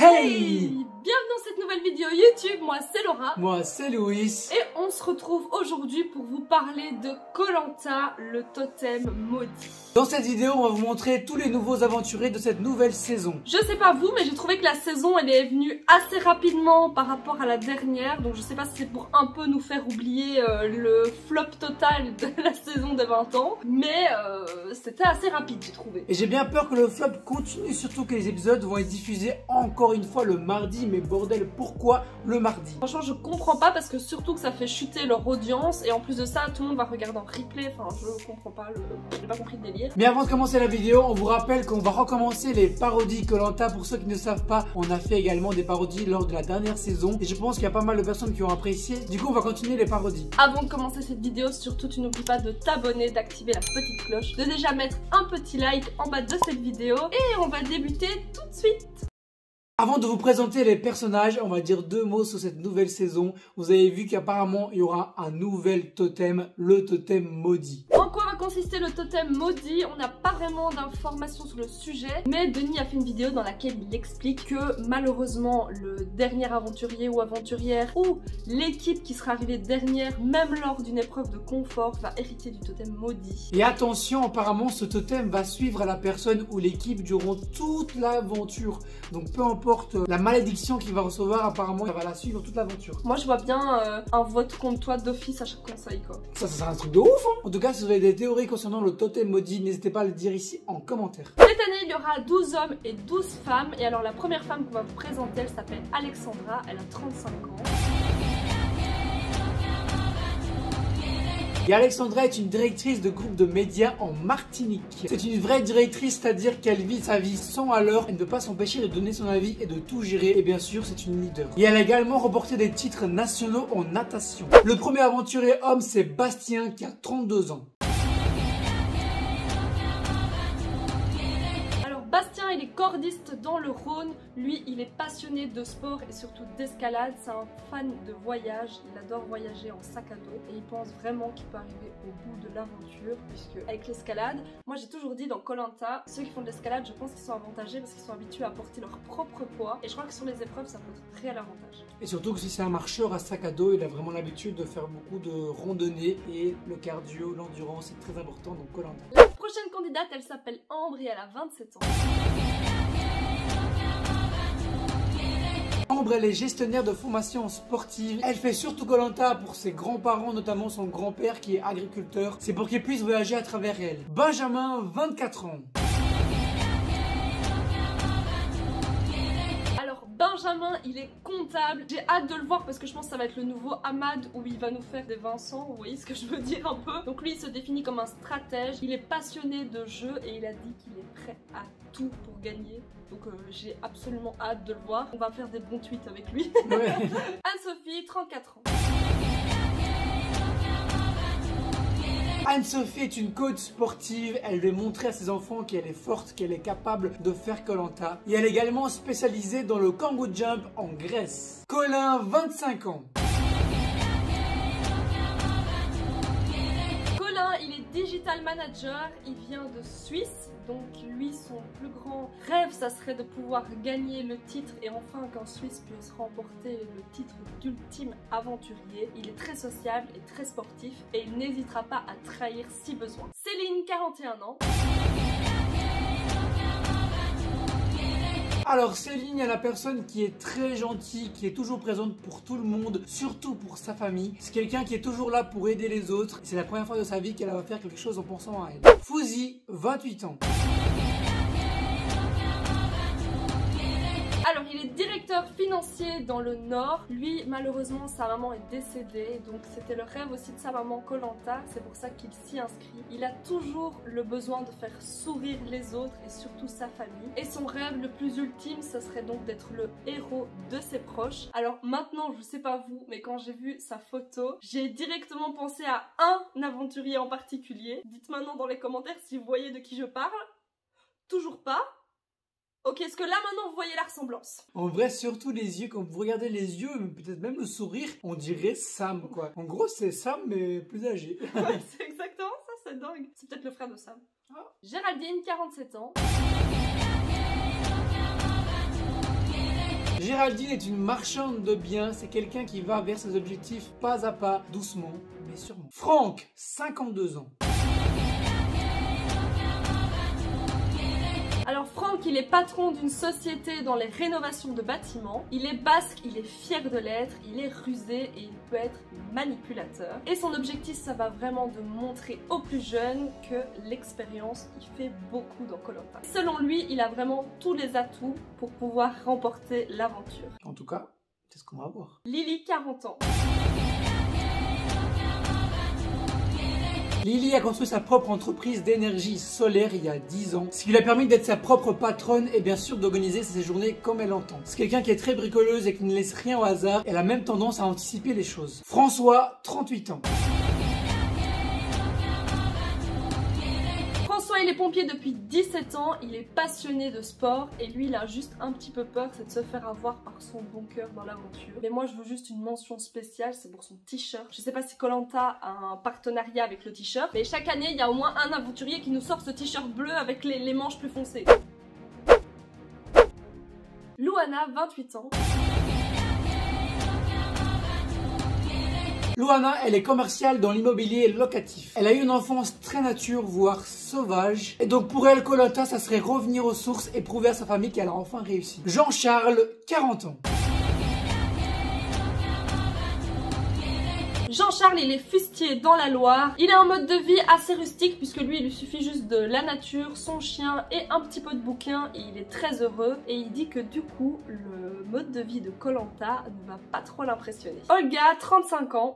Hey! Bienvenue dans cette nouvelle vidéo YouTube, moi c'est Laura. Moi c'est Louis. Et on se retrouve aujourd'hui pour vous parler de Koh-Lanta, le totem maudit. Dans cette vidéo, on va vous montrer tous les nouveaux aventuriers de cette nouvelle saison. Je sais pas vous, mais j'ai trouvé que la saison elle est venue assez rapidement par rapport à la dernière. Donc je sais pas si c'est pour un peu nous faire oublier le flop total de la saison des 20 ans. Mais c'était assez rapide j'ai trouvé. Et j'ai bien peur que le flop continue, surtout que les épisodes vont être diffusés encore une fois le mardi. Mais bordel, pourquoi le mardi? Franchement je comprends pas parce que surtout que ça fait chuter leur audience. Et en plus de ça tout le monde va regarder en replay. Enfin je comprends pas, j'ai pas compris le délire. Mais avant de commencer la vidéo, on vous rappelle qu'on va recommencer les parodies Koh-Lanta. Pour ceux qui ne savent pas, on a fait également des parodies lors de la dernière saison. Et je pense qu'il y a pas mal de personnes qui ont apprécié. Du coup, on va continuer les parodies. Avant de commencer cette vidéo, surtout tu n'oublies pas de t'abonner, d'activer la petite cloche, de déjà mettre un petit like en bas de cette vidéo. Et on va débuter tout de suite. Avant de vous présenter les personnages, on va dire deux mots sur cette nouvelle saison. Vous avez vu qu'apparemment, il y aura un nouvel totem, le totem maudit. En quoi va consister le totem maudit? On n'a pas vraiment d'informations sur le sujet, mais Denis a fait une vidéo dans laquelle il explique que malheureusement, le dernier aventurier ou aventurière ou l'équipe qui sera arrivée dernière, même lors d'une épreuve de confort, va hériter du totem maudit. Et attention, apparemment, ce totem va suivre la personne ou l'équipe durant toute l'aventure. Donc peu importe la malédiction qu'il va recevoir, apparemment, ça va la suivre toute l'aventure. Moi, je vois bien un vote contre toi d'office à chaque conseil, quoi. Ça c'est un truc de ouf, hein. En tout cas, si vous avez des théories concernant le totem maudit, n'hésitez pas à le dire ici en commentaire. Cette année, il y aura 12 hommes et 12 femmes. Et alors, la première femme qu'on va vous présenter, elle s'appelle Alexandra. Elle a 35 ans. Et Alexandra est une directrice de groupe de médias en Martinique. C'est une vraie directrice, c'est-à-dire qu'elle vit sa vie sans à l'heure. Elle ne peut pas s'empêcher de donner son avis et de tout gérer. Et bien sûr, c'est une leader. Et elle a également remporté des titres nationaux en natation. Le premier aventurier homme, c'est Bastien qui a 32 ans. Bastien, il est cordiste dans le Rhône. Lui, il est passionné de sport et surtout d'escalade. C'est un fan de voyage. Il adore voyager en sac à dos. Et il pense vraiment qu'il peut arriver au bout de l'aventure. Puisque avec l'escalade, moi j'ai toujours dit dans Koh-Lanta, ceux qui font de l'escalade, je pense qu'ils sont avantagés parce qu'ils sont habitués à porter leur propre poids. Et je crois que sur les épreuves, ça peut être très à l'avantage. Et surtout que si c'est un marcheur à sac à dos, il a vraiment l'habitude de faire beaucoup de randonnées. Et le cardio, l'endurance, c'est très important dans Koh-Lanta. La prochaine candidate, elle s'appelle Ambre et elle a 27 ans. Ambre, elle est gestionnaire de formation sportive. Elle fait surtout Koh-Lanta pour ses grands-parents, notamment son grand-père qui est agriculteur. C'est pour qu'il puisse voyager à travers elle. Benjamin, 24 ans. Benjamin, il est comptable. J'ai hâte de le voir parce que je pense que ça va être le nouveau Ahmad où il va nous faire des Vincent. Vous voyez ce que je veux dire un peu? Donc lui, il se définit comme un stratège. Il est passionné de jeu et il a dit qu'il est prêt à tout pour gagner. Donc j'ai absolument hâte de le voir. On va faire des bons tweets avec lui. Ouais. Anne-Sophie, 34 ans. Anne-Sophie est une coach sportive. Elle veut montrer à ses enfants qu'elle est forte, qu'elle est capable de faire Koh-Lanta. Et elle est également spécialisée dans le kangoo jump en Grèce. Colin, 25 ans. Colin, il est digital manager. Il vient de Suisse. Donc lui, son plus grand rêve, ça serait de pouvoir gagner le titre et enfin qu'en Suisse puisse remporter le titre d'ultime aventurier. Il est très sociable et très sportif et il n'hésitera pas à trahir si besoin. Céline, 41 ans. Alors Céline est la personne qui est très gentille, qui est toujours présente pour tout le monde, surtout pour sa famille. C'est quelqu'un qui est toujours là pour aider les autres. C'est la première fois de sa vie qu'elle va faire quelque chose en pensant à elle. Fouzi, 28 ans. Alors il est directeur financier dans le Nord. Lui malheureusement sa maman est décédée. Donc c'était le rêve aussi de sa maman Koh-Lanta. C'est pour ça qu'il s'y inscrit. Il a toujours le besoin de faire sourire les autres et surtout sa famille. Et son rêve le plus ultime ce serait donc d'être le héros de ses proches. Alors maintenant je sais pas vous mais quand j'ai vu sa photo j'ai directement pensé à un aventurier en particulier. Dites maintenant dans les commentaires si vous voyez de qui je parle. Toujours pas? Ok, est-ce que là maintenant vous voyez la ressemblance? En vrai, surtout les yeux, quand vous regardez les yeux, peut-être même le sourire, on dirait Sam quoi. En gros, c'est Sam mais plus âgé. Ouais, c'est exactement ça, c'est dingue. C'est peut-être le frère de Sam. Ah. Géraldine, 47 ans. Géraldine est une marchande de biens, c'est quelqu'un qui va vers ses objectifs pas à pas, doucement, mais sûrement. Franck, 52 ans. Alors Franck, il est patron d'une société dans les rénovations de bâtiments. Il est basque, il est fier de l'être, il est rusé et il peut être manipulateur. Et son objectif, ça va vraiment de montrer aux plus jeunes que l'expérience, il fait beaucoup dans Koh-Lanta. Selon lui, il a vraiment tous les atouts pour pouvoir remporter l'aventure. En tout cas, c'est ce qu'on va voir. Lily, 40 ans. Lily a construit sa propre entreprise d'énergie solaire il y a 10 ans, ce qui lui a permis d'être sa propre patronne et bien sûr d'organiser ses journées comme elle entend. C'est quelqu'un qui est très bricoleuse et qui ne laisse rien au hasard, elle a même tendance à anticiper les choses. François, 38 ans. François, il est pompier depuis 17 ans, il est passionné de sport et lui, il a juste un petit peu peur, c'est de se faire avoir par son bon cœur dans l'aventure. Mais moi, je veux juste une mention spéciale, c'est pour son t-shirt. Je sais pas si Koh-Lanta a un partenariat avec le t-shirt, mais chaque année, il y a au moins un aventurier qui nous sort ce t-shirt bleu avec les manches plus foncées. Louana, 28 ans. Louana, elle est commerciale dans l'immobilier locatif. Elle a eu une enfance très nature, voire sauvage. Et donc pour elle, Koh-Lanta, ça serait revenir aux sources et prouver à sa famille qu'elle a enfin réussi. Jean-Charles, 40 ans. Jean-Charles, il est fustier dans la Loire. Il a un mode de vie assez rustique puisque lui, il lui suffit juste de la nature, son chien et un petit peu de bouquin et il est très heureux. Et il dit que du coup, le mode de vie de Koh-Lanta ne va pas trop l'impressionner. Olga, 35 ans.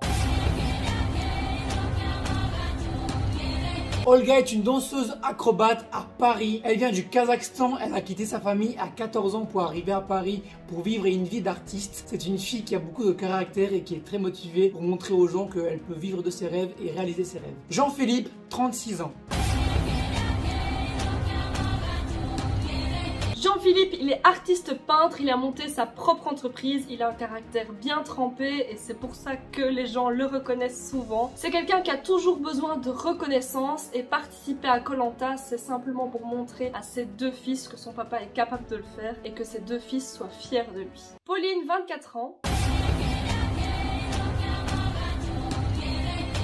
Olga est une danseuse acrobate à Paris. Elle vient du Kazakhstan. Elle a quitté sa famille à 14 ans pour arriver à Paris pour vivre une vie d'artiste. C'est une fille qui a beaucoup de caractère et qui est très motivée pour montrer aux gens qu'elle peut vivre de ses rêves et réaliser ses rêves. Jean-Philippe, 36 ans. Jean-Philippe, il est artiste peintre, il a monté sa propre entreprise, il a un caractère bien trempé et c'est pour ça que les gens le reconnaissent souvent. C'est quelqu'un qui a toujours besoin de reconnaissance et participer à Koh-Lanta, c'est simplement pour montrer à ses deux fils que son papa est capable de le faire et que ses deux fils soient fiers de lui. Pauline, 24 ans.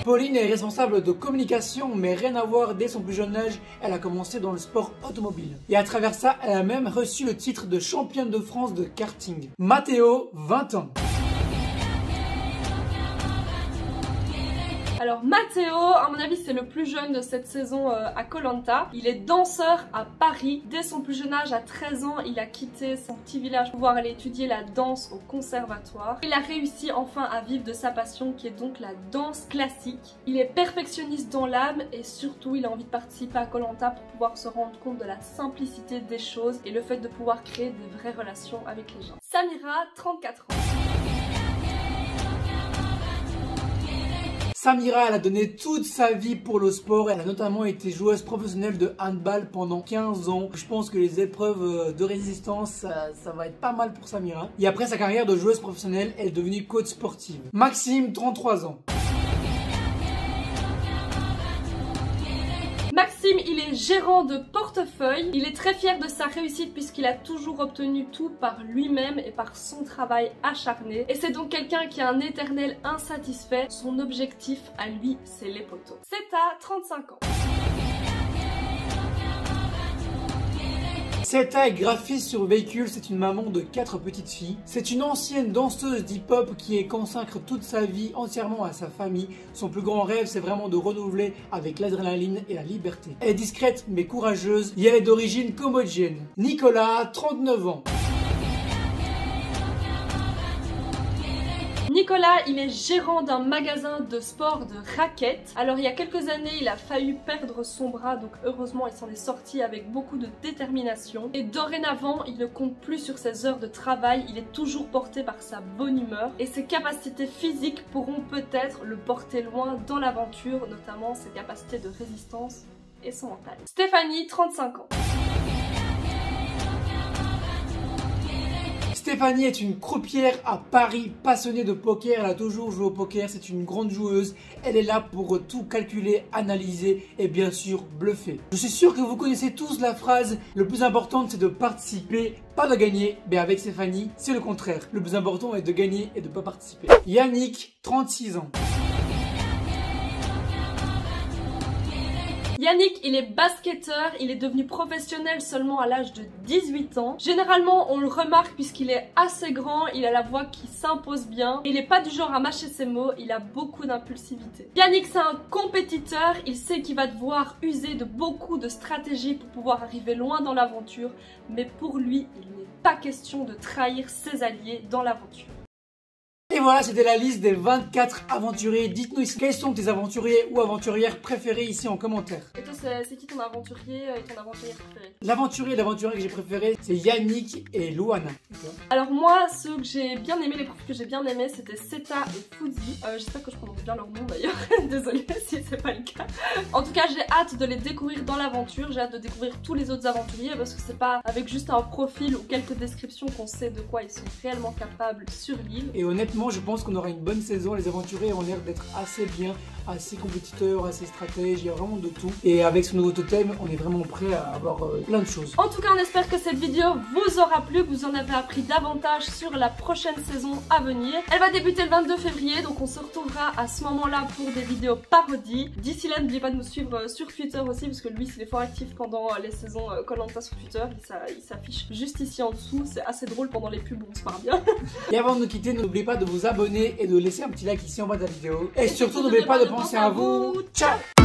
Pauline est responsable de communication, mais rien à voir, dès son plus jeune âge, elle a commencé dans le sport automobile. Et à travers ça, elle a même reçu le titre de championne de France de karting. Mathéo, 20 ans. Alors Mathéo, à mon avis c'est le plus jeune de cette saison à Koh-Lanta. Il est danseur à Paris. Dès son plus jeune âge, à 13 ans, il a quitté son petit village pour pouvoir aller étudier la danse au conservatoire. Il a réussi enfin à vivre de sa passion qui est donc la danse classique. Il est perfectionniste dans l'âme et surtout il a envie de participer à Koh-Lanta pour pouvoir se rendre compte de la simplicité des choses et le fait de pouvoir créer des vraies relations avec les gens. Samira, 34 ans. Samira, elle a donné toute sa vie pour le sport. Elle a notamment été joueuse professionnelle de handball pendant 15 ans. Je pense que les épreuves de résistance, ça va être pas mal pour Samira. Et après sa carrière de joueuse professionnelle, elle est devenue coach sportive. Maxime, 33 ans. Maxime, il est gérant de portefeuille. Il est très fier de sa réussite puisqu'il a toujours obtenu tout par lui-même et par son travail acharné. Et c'est donc quelqu'un qui a un éternel insatisfait. Son objectif à lui, c'est les poteaux. C'est à 35 ans. Seta est graphiste sur véhicule, c'est une maman de 4 petites filles. C'est une ancienne danseuse d'hip-hop qui consacre toute sa vie entièrement à sa famille. Son plus grand rêve, c'est vraiment de renouveler avec l'adrénaline et la liberté. Elle est discrète mais courageuse et elle est d'origine cambodgienne. Nicolas, 39 ans. Nicolas, il est gérant d'un magasin de sport de raquettes. Alors il y a quelques années, il a failli perdre son bras, donc heureusement il s'en est sorti avec beaucoup de détermination. Et dorénavant, il ne compte plus sur ses heures de travail, il est toujours porté par sa bonne humeur. Et ses capacités physiques pourront peut-être le porter loin dans l'aventure, notamment ses capacités de résistance et son mental. Stéphanie, 35 ans. Stéphanie est une croupière à Paris, passionnée de poker. Elle a toujours joué au poker, c'est une grande joueuse. Elle est là pour tout calculer, analyser et bien sûr bluffer. Je suis sûr que vous connaissez tous la phrase « Le plus important c'est de participer, pas de gagner ». Mais avec Stéphanie, c'est le contraire. Le plus important est de gagner et de ne pas participer. Yannick, 36 ans. Yannick, il est basketteur, il est devenu professionnel seulement à l'âge de 18 ans. Généralement, on le remarque puisqu'il est assez grand, il a la voix qui s'impose bien. Il n'est pas du genre à mâcher ses mots, il a beaucoup d'impulsivité. Yannick, c'est un compétiteur, il sait qu'il va devoir user de beaucoup de stratégies pour pouvoir arriver loin dans l'aventure. Mais pour lui, il n'est pas question de trahir ses alliés dans l'aventure. Et voilà, c'était la liste des 24 aventuriers. Dites-nous ici quels sont tes aventuriers ou aventurières préférés ici en commentaire. Et toi, c'est qui ton aventurier et ton aventurière préféré? L'aventurier et l'aventurière que j'ai préféré, c'est Yannick et Luana. Alors moi, ceux que j'ai bien aimés, les profils que j'ai bien aimés, c'était Seta et Fouzi. J'espère que je prononce bien leur nom d'ailleurs. Désolée si c'est pas le cas. En tout cas, j'ai hâte de les découvrir dans l'aventure. J'ai hâte de découvrir tous les autres aventuriers parce que c'est pas avec juste un profil ou quelques descriptions qu'on sait de quoi ils sont réellement capables sur l'île. Et honnêtement, je pense qu'on aura une bonne saison. Les aventuriers ont l'air d'être assez bien, assez compétiteurs, assez stratèges. Il y a vraiment de tout. Et avec ce nouveau totem, on est vraiment prêt à avoir plein de choses. En tout cas, on espère que cette vidéo vous aura plu, que vous en avez appris davantage sur la prochaine saison à venir. Elle va débuter le 22 février, donc on se retrouvera à ce moment-là pour des vidéos parodies. D'ici là, n'oubliez pas de nous suivre sur Twitter aussi, parce que lui, il est fort actif pendant les saisons Koh-Lanta sur Twitter. Il s'affiche juste ici en dessous. C'est assez drôle pendant les pubs, on se marre bien. Et avant de nous quitter, n'oubliez pas de vous abonner et de laisser un petit like ici en bas de la vidéo. Et surtout, n'oubliez pas de penser à vous. Ciao!